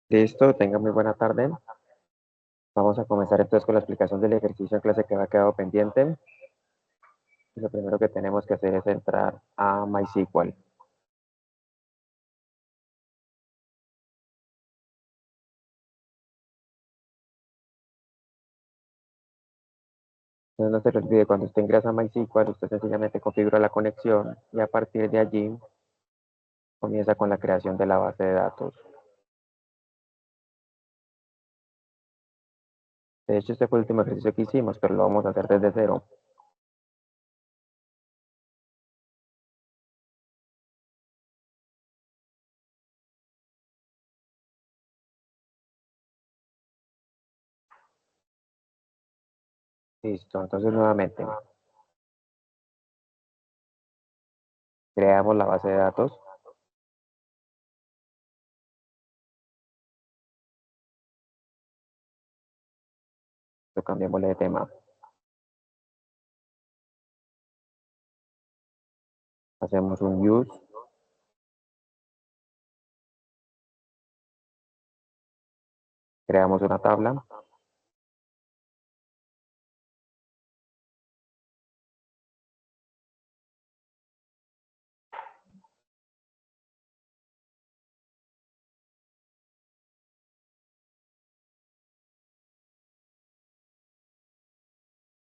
Listo, tenga muy buena tarde. Vamos a comenzar entonces con la explicación del ejercicio en clase que había quedado pendiente. Y lo primero que tenemos que hacer es entrar a MySQL. Entonces no se le olvide, cuando usted ingresa a MySQL, usted sencillamente configura la conexión y a partir de allí comienza con la creación de la base de datos. De hecho, este fue el último ejercicio que hicimos, pero lo vamos a hacer desde cero. Listo, entonces nuevamente creamos la base de datos, lo cambiémosle de tema, hacemos un use, creamos una tabla,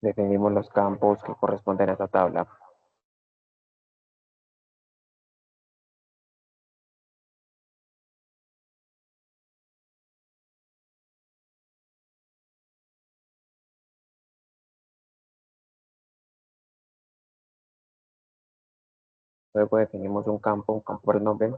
definimos los campos que corresponden a esa tabla. Luego definimos un campo por el nombre,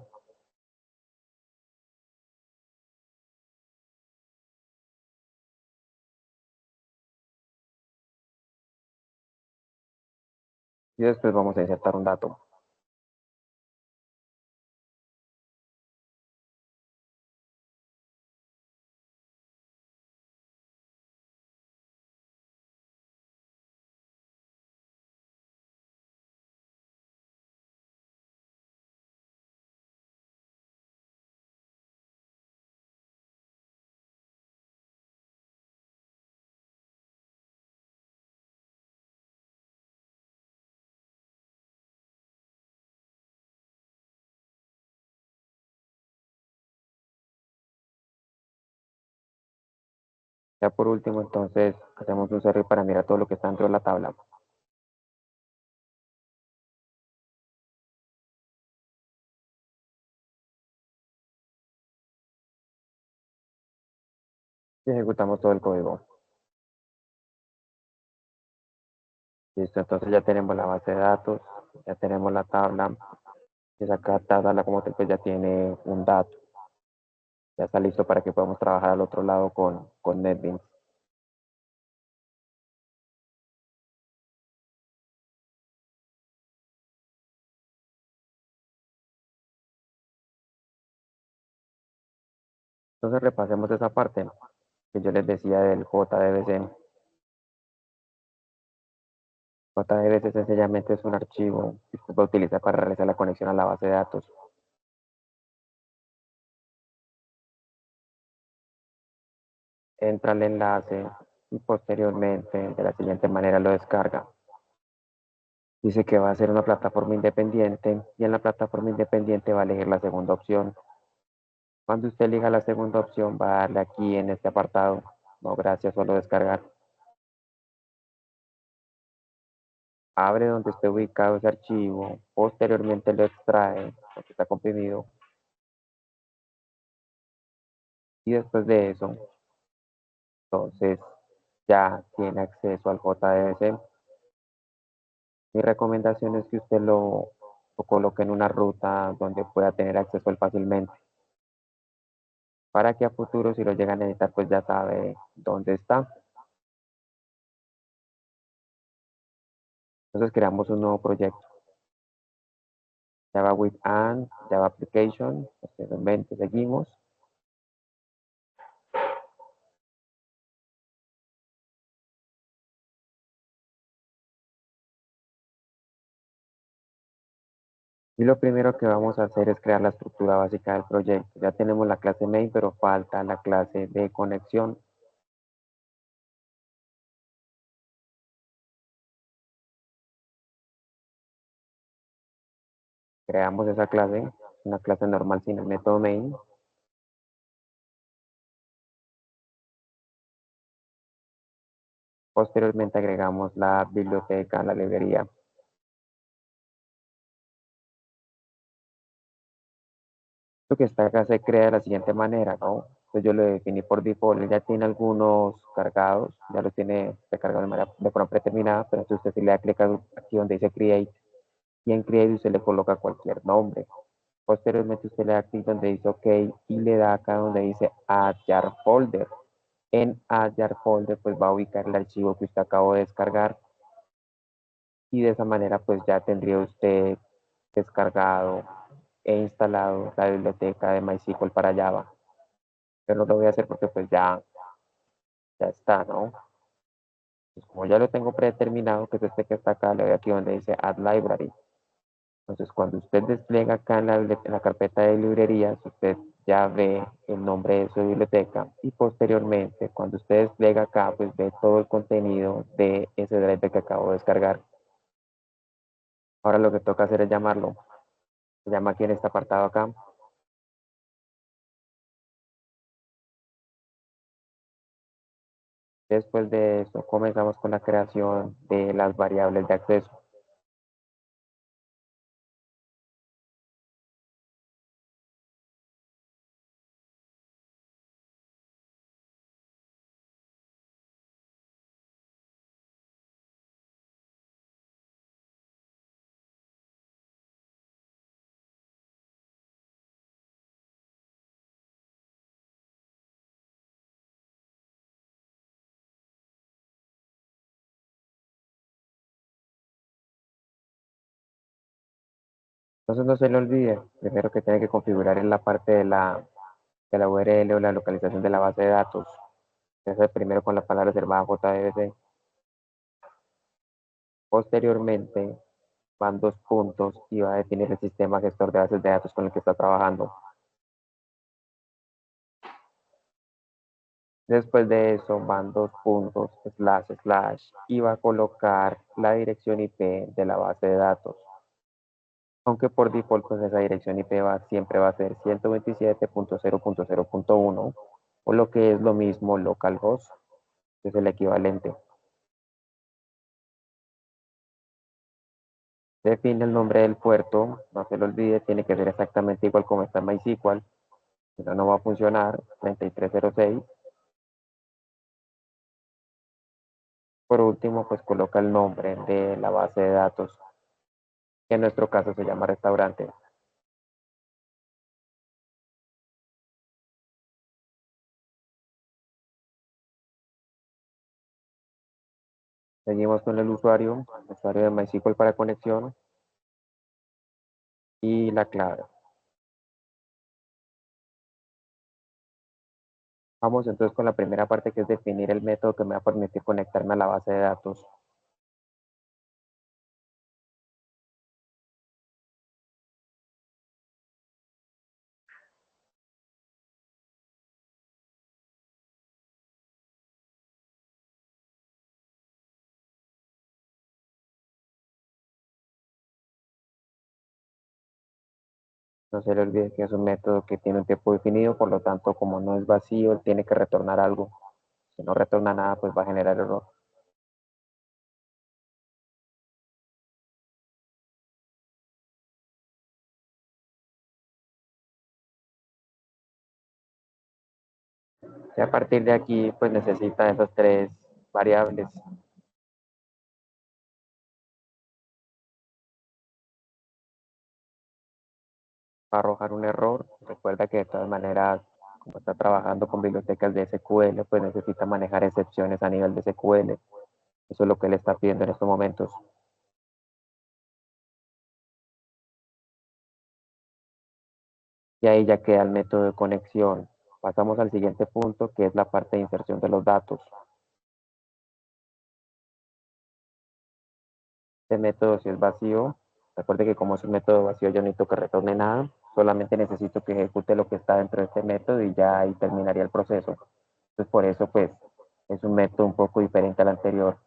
y después vamos a insertar un dato. Ya por último, entonces, hacemos un cerro para mirar todo lo que está dentro de la tabla. Y ejecutamos todo el código. Listo, entonces ya tenemos la base de datos, ya tenemos la tabla. Y esa tabla como tal pues ya tiene un dato. Ya está listo para que podamos trabajar al otro lado con NetBeans. Entonces repasemos esa parte que yo les decía del JDBC. JDBC sencillamente es un archivo que usted va a utilizar para realizar la conexión a la base de datos. Entra al enlace y posteriormente de la siguiente manera lo descarga. Dice que va a ser una plataforma independiente y en la plataforma independiente va a elegir la segunda opción. Cuando usted elija la segunda opción va a darle aquí en este apartado. No, gracias, solo descargar. Abre donde esté ubicado ese archivo. Posteriormente lo extrae, porque está comprimido. Y después de eso, entonces ya tiene acceso al JDBC. Mi recomendación es que usted lo coloque en una ruta donde pueda tener acceso él fácilmente, para que a futuro si lo llegan a necesitar pues ya sabe dónde está. Entonces creamos un nuevo proyecto, Java with and Java Application. Posteriormente seguimos. Y lo primero que vamos a hacer es crear la estructura básica del proyecto. Ya tenemos la clase main, pero falta la clase de conexión. Creamos esa clase, una clase normal sin el método main. Posteriormente agregamos la biblioteca, la librería. Lo que está acá se crea de la siguiente manera, ¿no? Entonces yo lo definí por default, él ya tiene algunos cargados, ya los tiene recargados de forma predeterminada, pero entonces usted si le da clic aquí donde dice Create, y en Create usted le coloca cualquier nombre. Posteriormente usted le da clic donde dice OK y le da acá donde dice Add Jar Folder. En Add Jar Folder pues va a ubicar el archivo que usted acabó de descargar y de esa manera pues ya tendría usted descargado e instalado la biblioteca de MySQL para Java. Pero no lo voy a hacer porque pues ya está, ¿no? Pues como ya lo tengo predeterminado, que es este que está acá, le doy aquí donde dice Add Library. Entonces, cuando usted despliega acá en la carpeta de librerías, usted ya ve el nombre de su biblioteca y posteriormente, cuando usted despliega acá, pues ve todo el contenido de ese driver que acabo de descargar. Ahora lo que toca hacer es llamarlo. Se llama aquí en este apartado acá. Después de eso, comenzamos con la creación de las variables de acceso. Entonces no se le olvide, primero que tiene que configurar en la parte de la URL o la localización de la base de datos. Eso primero con la palabra reservada JDBC. Posteriormente van dos puntos y va a definir el sistema gestor de bases de datos con el que está trabajando. Después de eso van dos puntos, slash, slash, y va a colocar la dirección IP de la base de datos. Aunque por default, pues esa dirección IP siempre va a ser 127.0.0.1, o lo que es lo mismo localhost, que es el equivalente. Define el nombre del puerto, no se lo olvide, tiene que ser exactamente igual como está en MySQL, si no, no va a funcionar, 3306. Por último, pues coloca el nombre de la base de datos, que en nuestro caso se llama restaurante. Seguimos con el usuario de MySQL para conexión y la clave. Vamos entonces con la primera parte que es definir el método que me va a permitir conectarme a la base de datos. No se le olvide que es un método que tiene un tiempo definido, por lo tanto, como no es vacío, él tiene que retornar algo. Si no retorna nada, pues va a generar error. Y a partir de aquí, pues necesita esas tres variables. Va a arrojar un error. Recuerda que de todas maneras, como está trabajando con bibliotecas de SQL, pues necesita manejar excepciones a nivel de SQL. Eso es lo que él está pidiendo en estos momentos. Y ahí ya queda el método de conexión. Pasamos al siguiente punto, que es la parte de inserción de los datos. Este método, si es vacío, Recuerde que como es un método vacío, yo no necesito que retorne nada, solamente necesito que ejecute lo que está dentro de este método y ya ahí terminaría el proceso. Entonces, por eso, pues, es un método un poco diferente al anterior.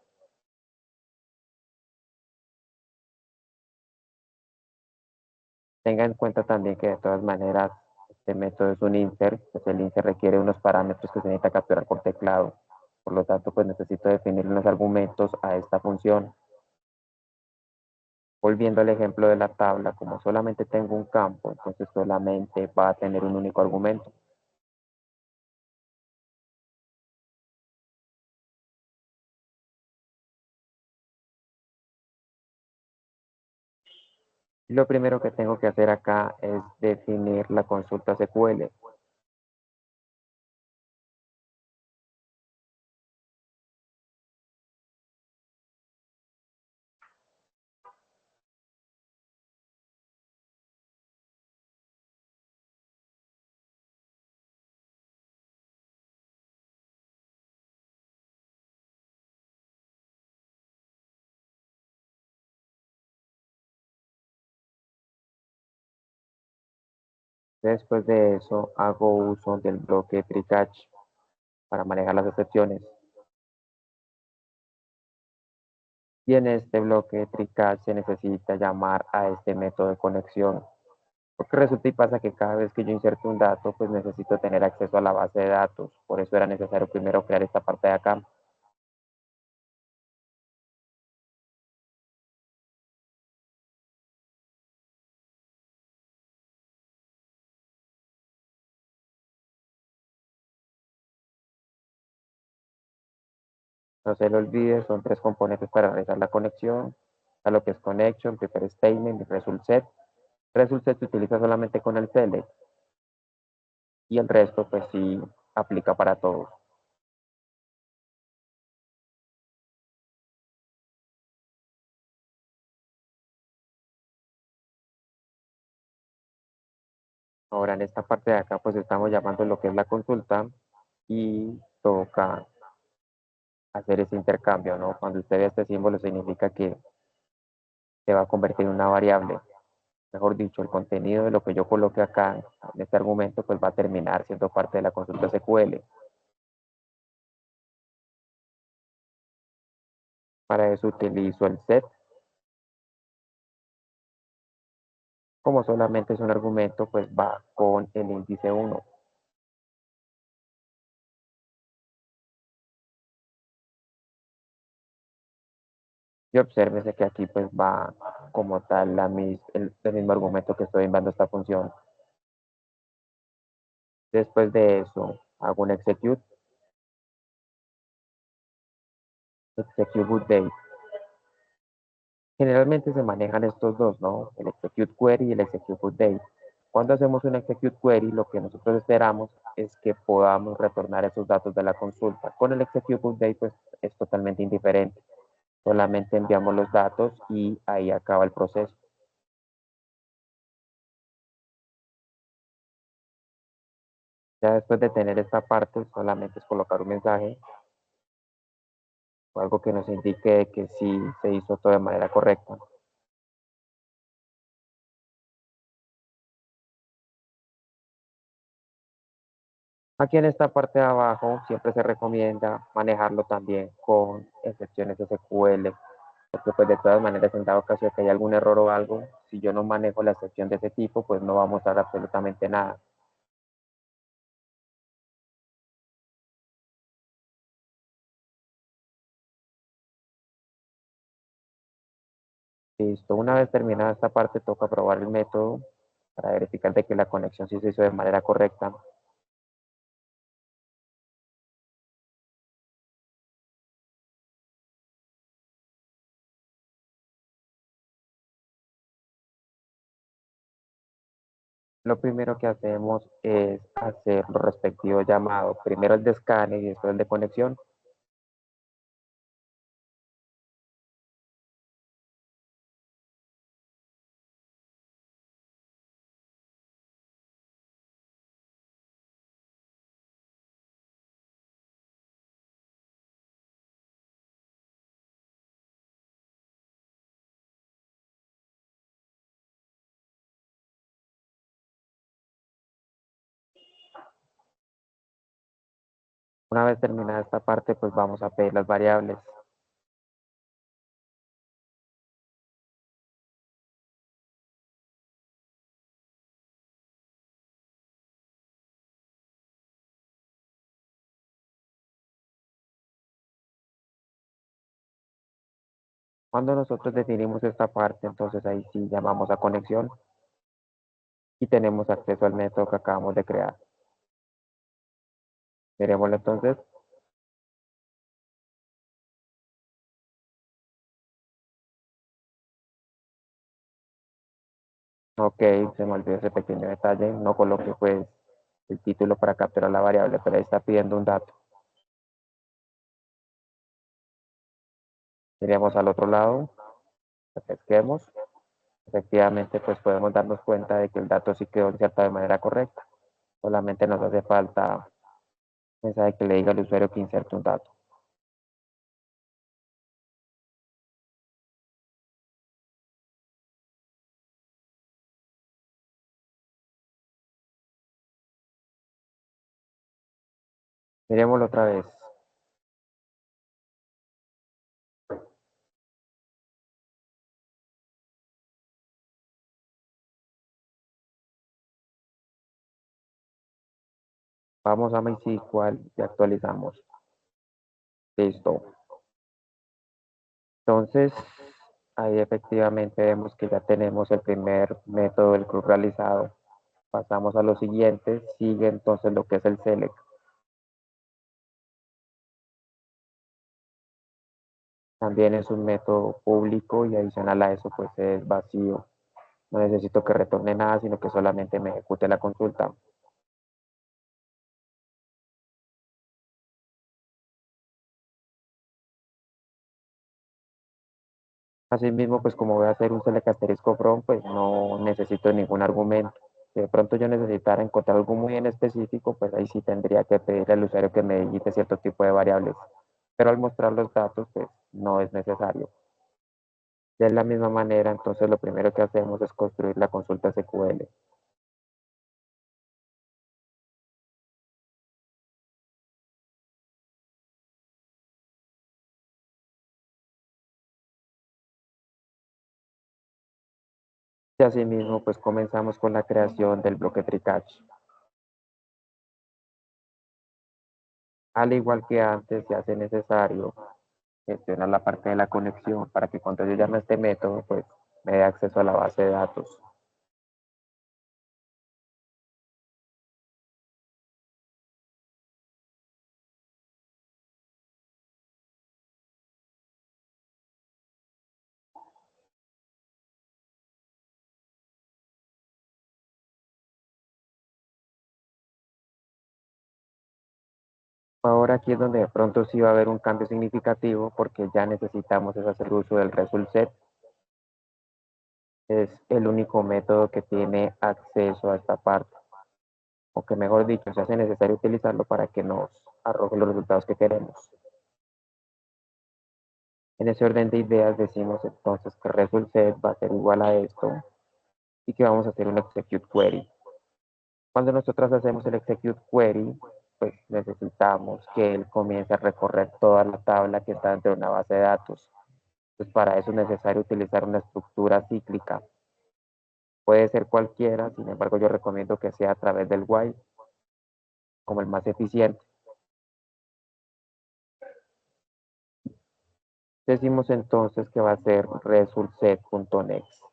Tenga en cuenta también que de todas maneras, este método es un insert, pues el insert requiere unos parámetros que se necesita capturar por teclado. Por lo tanto, pues necesito definir unos argumentos a esta función. Volviendo al ejemplo de la tabla, como solamente tengo un campo, entonces solamente va a tener un único argumento. Lo primero que tengo que hacer acá es definir la consulta SQL. Después de eso, hago uso del bloque TreeCatch para manejar las excepciones. Y en este bloque TreeCatch se necesita llamar a este método de conexión. Porque resulta y pasa que cada vez que yo inserto un dato, pues necesito tener acceso a la base de datos. Por eso era necesario primero crear esta parte de acá. No se lo olvide, son tres componentes para realizar la conexión. A lo que es connection, prepare statement y result set. Result set se utiliza solamente con el select y el resto pues sí aplica para todos. Ahora en esta parte de acá pues estamos llamando lo que es la consulta y toca hacer ese intercambio, ¿no? Cuando usted ve este símbolo significa que se va a convertir en una variable. Mejor dicho, el contenido de lo que yo coloque acá en este argumento pues va a terminar siendo parte de la consulta SQL. Para eso utilizo el set. Como solamente es un argumento, pues va con el índice 1. Y obsérvese que aquí pues va como tal el mismo argumento que estoy enviando a esta función. Después de eso, hago un execute date. Generalmente se manejan estos dos, ¿no? El execute query y el execute date. Cuando hacemos un execute query, lo que nosotros esperamos es que podamos retornar esos datos de la consulta. Con el execute date, pues es totalmente indiferente. Solamente enviamos los datos y ahí acaba el proceso. Ya después de tener esta parte, solamente es colocar un mensaje o algo que nos indique que sí se hizo todo de manera correcta. Aquí en esta parte de abajo siempre se recomienda manejarlo también con excepciones SQL, porque pues de todas maneras en dado caso de que haya algún error o algo, si yo no manejo la excepción de ese tipo, pues no va a mostrar absolutamente nada. Listo, una vez terminada esta parte toca probar el método para verificar de que la conexión sí se hizo de manera correcta. Lo primero que hacemos es hacer los respectivos llamados, primero el de escáner y después el de conexión. Una vez terminada esta parte, pues vamos a pedir las variables. Cuando nosotros definimos esta parte, entonces ahí sí llamamos a conexión y tenemos acceso al método que acabamos de crear. Miremoslo entonces. Ok, se me olvidó ese pequeño detalle. No coloqué pues el título para capturar la variable, pero ahí está pidiendo un dato. Miremos al otro lado, refresquemos. Efectivamente, pues podemos darnos cuenta de que el dato sí quedó insertado de manera correcta. Solamente nos hace falta un mensaje que le diga al usuario que inserte un dato. Miremoslo otra vez. Vamos a MySQL y actualizamos. Listo. Entonces, ahí efectivamente vemos que ya tenemos el primer método del club realizado. Pasamos a lo siguiente, sigue entonces lo que es el select. También es un método público y adicional a eso pues es vacío. No necesito que retorne nada, sino que solamente me ejecute la consulta. Asimismo, pues como voy a hacer un select asterisco from, pues no necesito ningún argumento. Si de pronto yo necesitara encontrar algo muy en específico, pues ahí sí tendría que pedirle al usuario que me digite cierto tipo de variables. Pero al mostrar los datos, pues no es necesario. De la misma manera, entonces lo primero que hacemos es construir la consulta SQL. Y asimismo, pues comenzamos con la creación del bloque TreeCatch. Al igual que antes, se hace necesario gestionar la parte de la conexión para que cuando yo llame a este método, pues me dé acceso a la base de datos. Ahora aquí es donde de pronto sí va a haber un cambio significativo porque ya necesitamos es hacer uso del result set. Es el único método que tiene acceso a esta parte, o que mejor dicho, se hace necesario utilizarlo para que nos arroje los resultados que queremos. En ese orden de ideas decimos entonces que result set va a ser igual a esto y que vamos a hacer un execute query. Cuando nosotros hacemos el execute query, pues necesitamos que él comience a recorrer toda la tabla que está dentro de una base de datos. Pues para eso es necesario utilizar una estructura cíclica. Puede ser cualquiera, sin embargo yo recomiendo que sea a través del while como el más eficiente. Decimos entonces que va a ser resultset.next.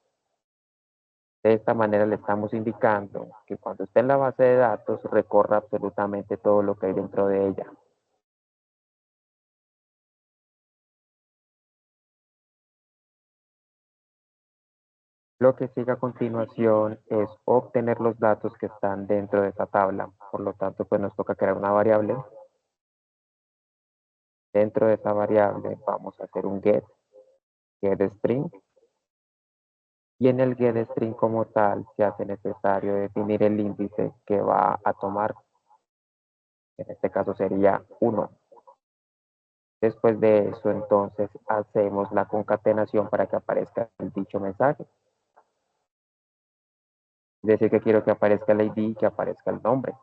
De esta manera le estamos indicando que cuando esté en la base de datos recorra absolutamente todo lo que hay dentro de ella. Lo que sigue a continuación es obtener los datos que están dentro de esa tabla. Por lo tanto, pues nos toca crear una variable. Dentro de esa variable vamos a hacer un getString. Y en el getString como tal se hace necesario definir el índice que va a tomar. En este caso sería 1. Después de eso, entonces, hacemos la concatenación para que aparezca el dicho mensaje. Es decir, que quiero que aparezca el ID y que aparezca el nombre.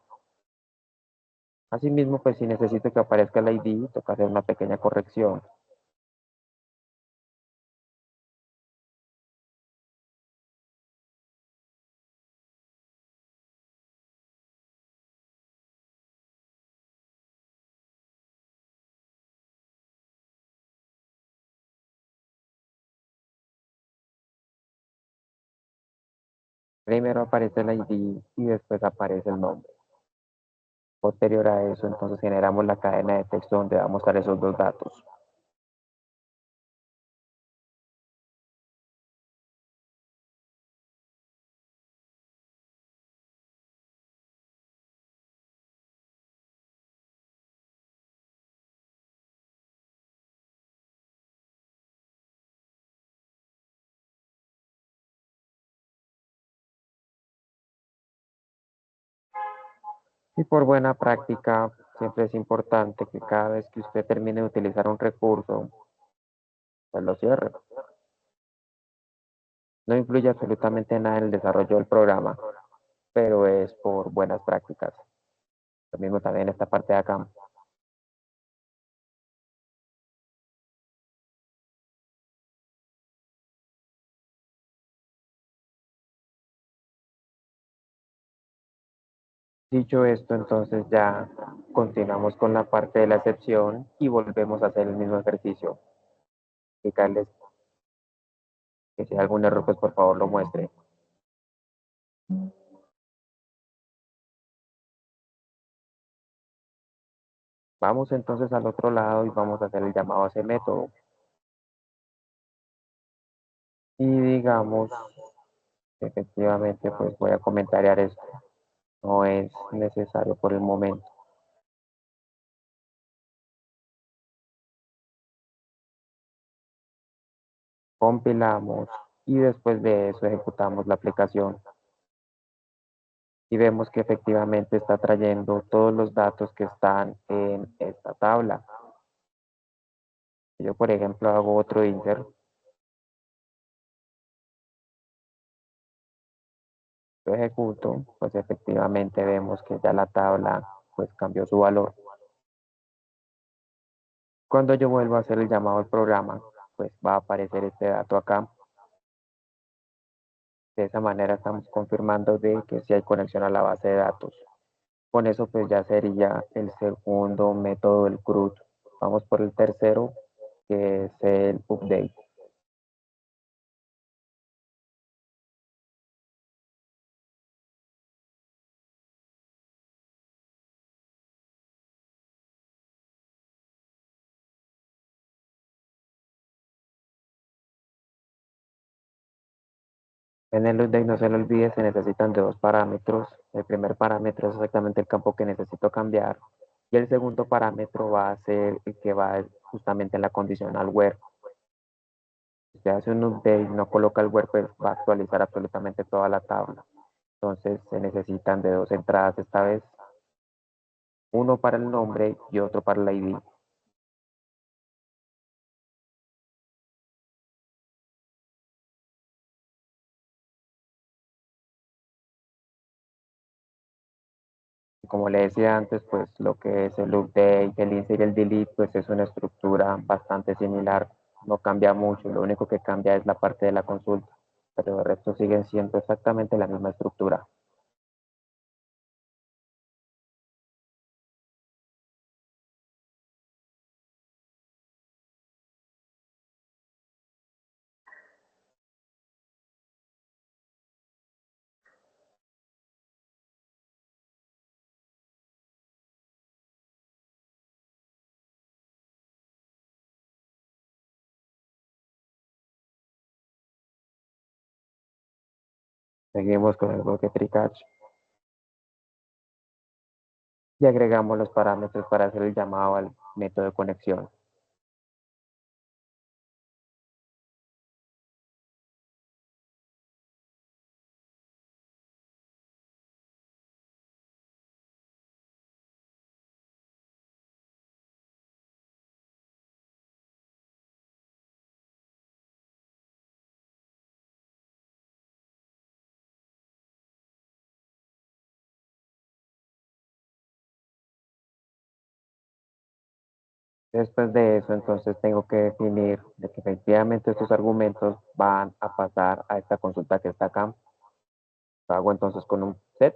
Asimismo, pues si necesito que aparezca el ID, toca hacer una pequeña corrección. Primero aparece el ID y después aparece el nombre. Posterior a eso, entonces generamos la cadena de texto donde vamos a mostrar esos dos datos. Y por buena práctica, siempre es importante que cada vez que usted termine de utilizar un recurso, pues lo cierre. No influye absolutamente nada en el desarrollo del programa, pero es por buenas prácticas. Lo mismo también esta parte de acá. Dicho esto, entonces ya continuamos con la parte de la excepción y volvemos a hacer el mismo ejercicio. Indicarles que si hay algún error, pues por favor lo muestre. Vamos entonces al otro lado y vamos a hacer el llamado a ese método. Y digamos, efectivamente, pues voy a comentariar esto. No es necesario por el momento. Compilamos y después de eso ejecutamos la aplicación y vemos que efectivamente está trayendo todos los datos que están en esta tabla. Si yo, por ejemplo, hago otro insert, lo ejecuto, pues efectivamente vemos que ya la tabla pues cambió su valor. Cuando yo vuelvo a hacer el llamado al programa, pues va a aparecer este dato acá. De esa manera estamos confirmando de que si hay conexión a la base de datos. Con eso pues ya sería el segundo método del CRUD. Vamos por el tercero, que es el update. En el update no se lo olvide, se necesitan de dos parámetros. El primer parámetro es exactamente el campo que necesito cambiar y el segundo parámetro va a ser el que va justamente en la condicional where. Si usted hace un update y no coloca el where, pues va a actualizar absolutamente toda la tabla. Entonces se necesitan de dos entradas esta vez, uno para el nombre y otro para el ID. Como le decía antes, pues lo que es el update, el insert y el delete, pues es una estructura bastante similar, no cambia mucho, lo único que cambia es la parte de la consulta, pero el resto siguen siendo exactamente la misma estructura. Seguimos con el bloque TreeCatch y agregamos los parámetros para hacer el llamado al método de conexión. Después de eso, entonces tengo que definir de que efectivamente estos argumentos van a pasar a esta consulta que está acá. Lo hago entonces con un set.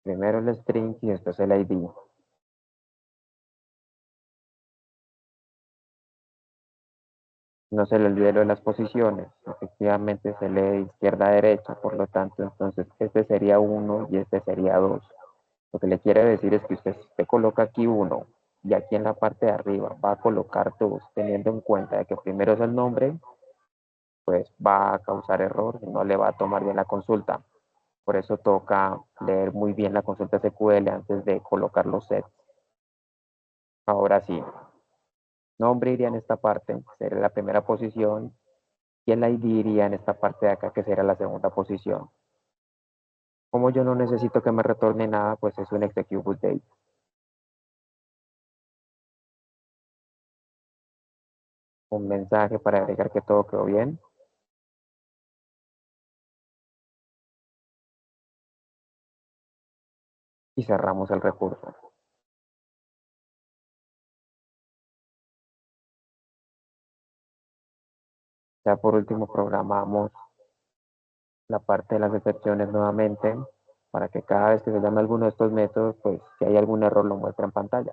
Primero el string y después el ID. No se le olvide lo de las posiciones. Efectivamente se lee de izquierda a derecha, por lo tanto, entonces este sería uno y este sería 2. Lo que le quiere decir es que usted coloca aquí uno y aquí en la parte de arriba va a colocar 2, teniendo en cuenta de que primero es el nombre, pues va a causar error y no le va a tomar bien la consulta. Por eso toca leer muy bien la consulta SQL antes de colocar los sets. Ahora sí, nombre iría en esta parte, sería la primera posición, y el ID iría en esta parte de acá, que sería la segunda posición. Como yo no necesito que me retorne nada, pues es un executable date. Un mensaje para agregar que todo quedó bien. Y cerramos el recurso. Ya por último programamos la parte de las excepciones nuevamente para que cada vez que se llame alguno de estos métodos, pues si hay algún error lo muestre en pantalla.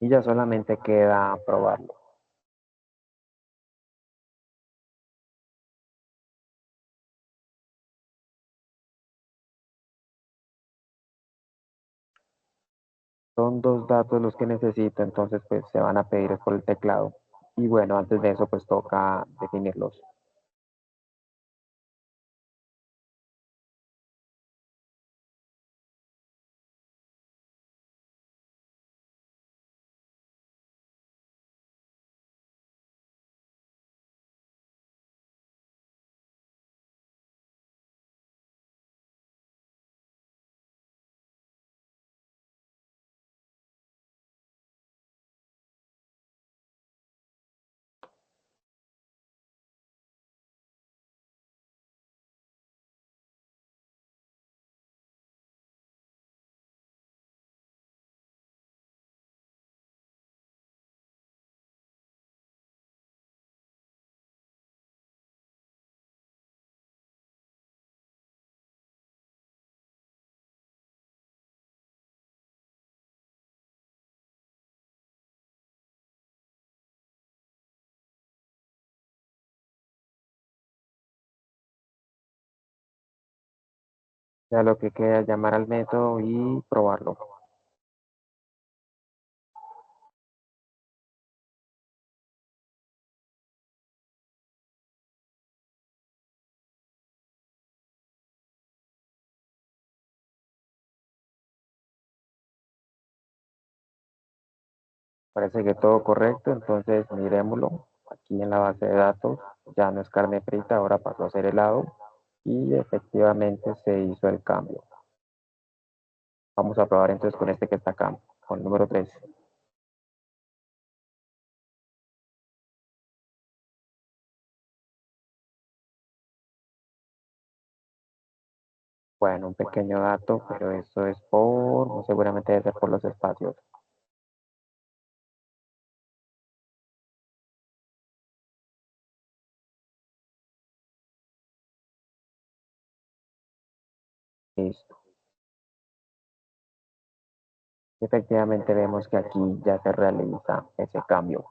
Y ya solamente queda probarlo. Son dos datos los que necesito, entonces pues se van a pedir por el teclado. Y bueno, antes de eso pues toca definirlos. Ya lo que queda es llamar al método y probarlo. Parece que todo correcto, entonces miremoslo. Aquí en la base de datos ya no es carne frita, ahora pasó a ser helado y efectivamente se hizo el cambio. Vamos a probar entonces con este que está acá, con el número 3. Bueno, un pequeño dato, pero eso es por, seguramente debe ser por los espacios. Listo. Efectivamente vemos que aquí ya se realiza ese cambio.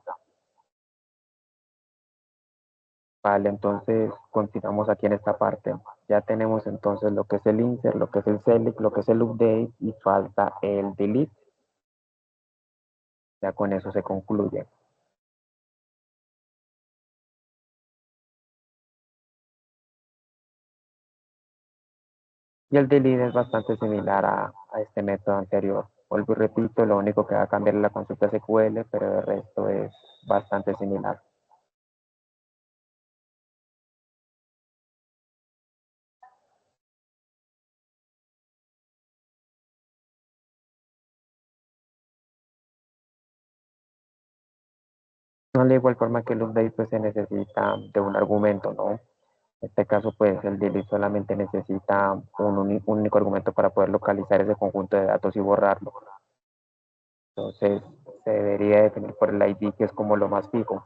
Vale, entonces continuamos aquí en esta parte. Ya tenemos entonces lo que es el insert, lo que es el select, lo que es el update y falta el delete. Ya con eso se concluye. Y el delete es bastante similar a este método anterior. Vuelvo y repito, lo único que va a cambiar es la consulta SQL, pero el resto es bastante similar. No de igual forma que el update pues se necesita de un argumento, ¿no? En este caso pues el delete solamente necesita un único argumento para poder localizar ese conjunto de datos y borrarlo. Entonces se debería definir por el ID que es como lo más fijo.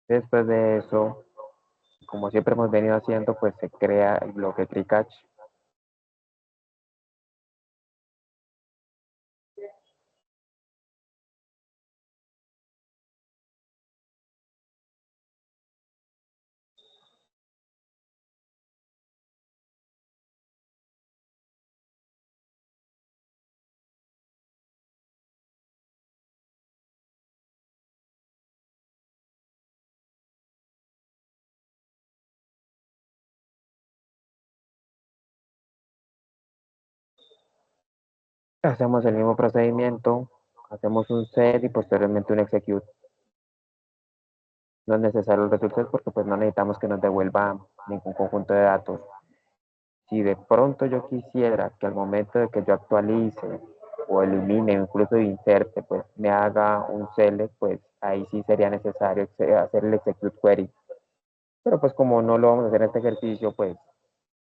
Después de eso, como siempre hemos venido haciendo, pues se crea el bloque TreeCatch. Hacemos el mismo procedimiento, hacemos un set y posteriormente un execute. No es necesario el resultados porque pues no necesitamos que nos devuelva ningún conjunto de datos. Si de pronto yo quisiera que al momento de que yo actualice o elimine, incluso inserte, pues me haga un select, pues ahí sí sería necesario hacer el execute query. Pero pues como no lo vamos a hacer en este ejercicio, pues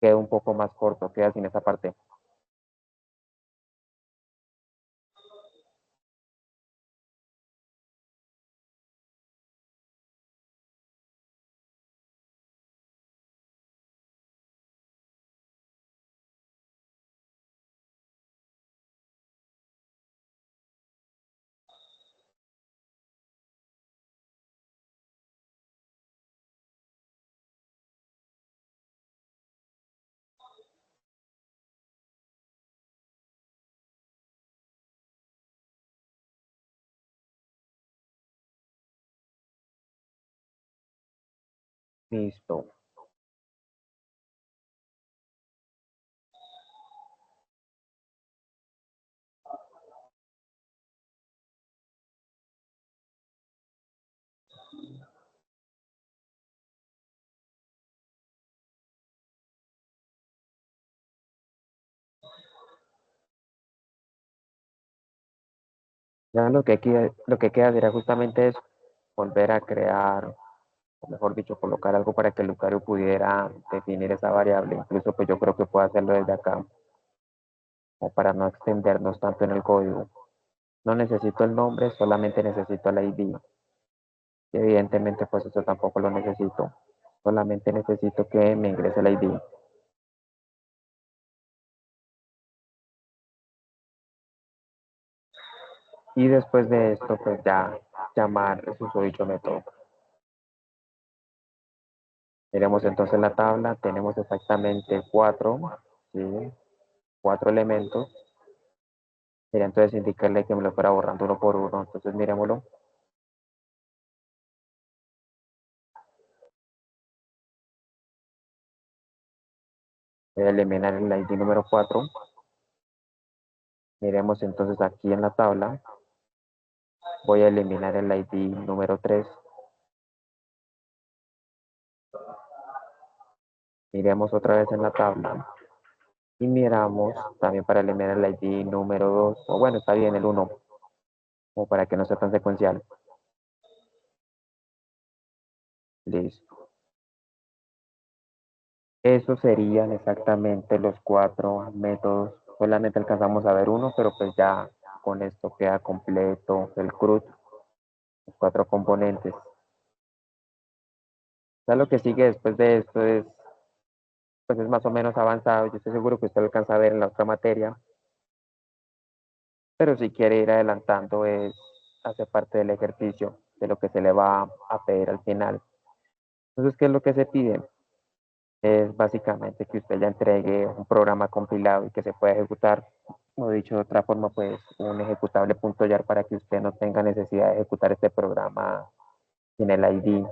queda un poco más corto, queda sin esa parte. Listo. Ya lo que queda será justamente eso, volver a crear, o mejor dicho, colocar algo para que el usuario pudiera definir esa variable. Incluso pues yo creo que puedo hacerlo desde acá, o para no extendernos tanto en el código. No necesito el nombre, solamente necesito el ID. Y evidentemente pues eso tampoco lo necesito. Solamente necesito que me ingrese el ID. Y después de esto pues ya llamar el susodicho método. Miremos entonces la tabla, tenemos exactamente ¿sí? Cuatro elementos. Sería entonces indicarle que me lo fuera borrando uno por uno. Entonces miremoslo. Voy a eliminar el ID número 4. Miremos entonces aquí en la tabla. Voy a eliminar el ID número 3. Miremos otra vez en la tabla. Y miramos también para eliminar el ID número 2. O bueno, está bien el 1. Como para que no sea tan secuencial. Listo. Esos serían exactamente los cuatro métodos. Solamente alcanzamos a ver uno, pero pues ya con esto queda completo el CRUD, los cuatro componentes. Ya lo que sigue después de esto es, pues es más o menos avanzado. Yo estoy seguro que usted lo alcanza a ver en la otra materia, pero si quiere ir adelantando es hacer parte del ejercicio de lo que se le va a pedir al final. Entonces, ¿qué es lo que se pide? Es básicamente que usted ya entregue un programa compilado y que se pueda ejecutar. O dicho de otra forma, pues un ejecutable .jar para que usted no tenga necesidad de ejecutar este programa en el ID.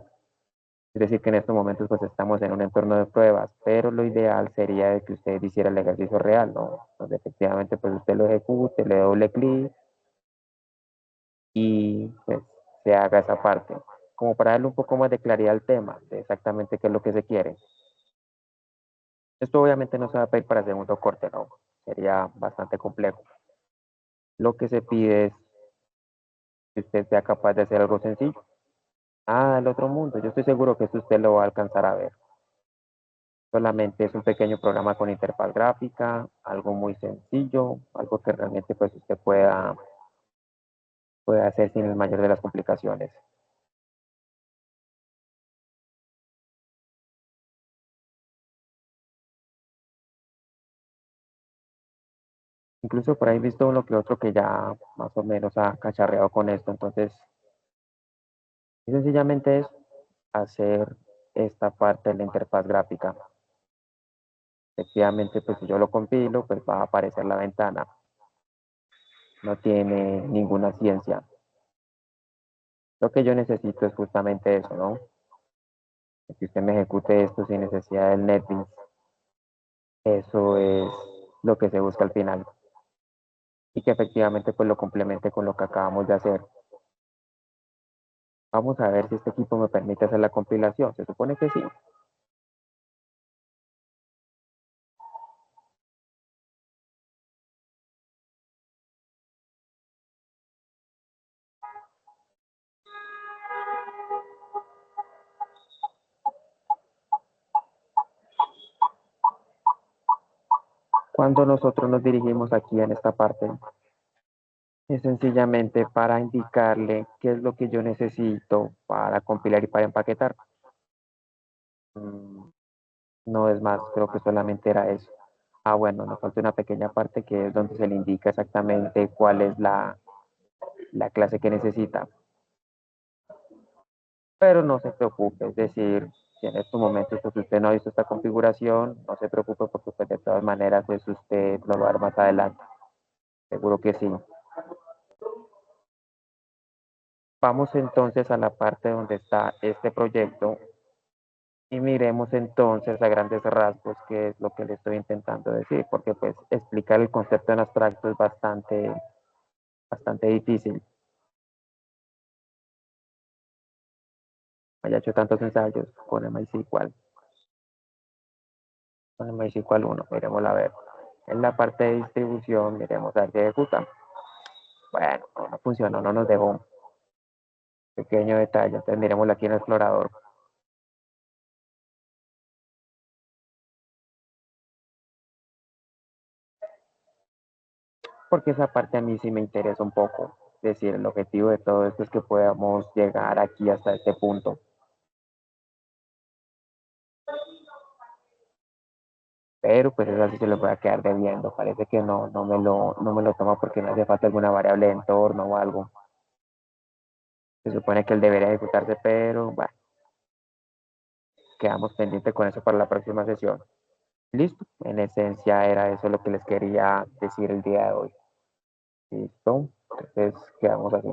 Es decir, que en estos momentos pues estamos en un entorno de pruebas, pero lo ideal sería de que usted hiciera el ejercicio real, ¿no? Donde efectivamente pues usted lo ejecute, le doble clic y pues se haga esa parte. Como para darle un poco más de claridad al tema, de exactamente qué es lo que se quiere. Esto obviamente no se va a pedir para segundo corte, ¿no? Sería bastante complejo. Lo que se pide es que usted sea capaz de hacer algo sencillo. Ah, el otro mundo. Yo estoy seguro que esto usted lo va a alcanzar a ver. Solamente es un pequeño programa con interfaz gráfica, algo muy sencillo, algo que realmente pues usted pueda hacer sin el mayor de las complicaciones. Incluso por ahí he visto uno que otro que ya más o menos ha cacharreado con esto. Entonces, sencillamente es hacer esta parte de la interfaz gráfica. Efectivamente, pues si yo lo compilo, pues va a aparecer la ventana. No tiene ninguna ciencia. Lo que yo necesito es justamente eso, ¿no? Que usted me ejecute esto sin necesidad del NetBeans. Eso es lo que se busca al final. Y que efectivamente pues lo complemente con lo que acabamos de hacer. Vamos a ver si este equipo me permite hacer la compilación. Se supone que sí. Cuando nosotros nos dirigimos aquí en esta parte, es sencillamente para indicarle qué es lo que yo necesito para compilar y para empaquetar. Mm, No es más, creo que solamente era eso. Ah, bueno, nos falta una pequeña parte que es donde se le indica exactamente cuál es la clase que necesita. Pero no se preocupe, es decir, si en estos momentos pues, usted no ha visto esta configuración, no se preocupe porque pues, de todas maneras eso usted lo va a ver más adelante. Seguro que sí. Vamos entonces a la parte donde está este proyecto y miremos entonces a grandes rasgos qué es lo que le estoy intentando decir, porque pues explicar el concepto en abstracto es bastante difícil. Haya hecho tantos ensayos con MySQL, con el MySQL 1, miremosla a ver. En la parte de distribución, miremos a ver si ejecuta. Bueno, no funcionó, no nos dejó un pequeño detalle. Entonces miremoslo aquí en el explorador, porque esa parte a mí sí me interesa un poco. Es decir, el objetivo de todo esto es que podamos llegar aquí hasta este punto. Pero pues eso así se lo voy a quedar debiendo. Parece que no me lo toma porque no hace falta alguna variable de entorno o algo. Se supone que él debería ejecutarse, pero bueno, quedamos pendientes con eso para la próxima sesión. Listo, en esencia era eso lo que les quería decir el día de hoy. Listo, entonces quedamos así.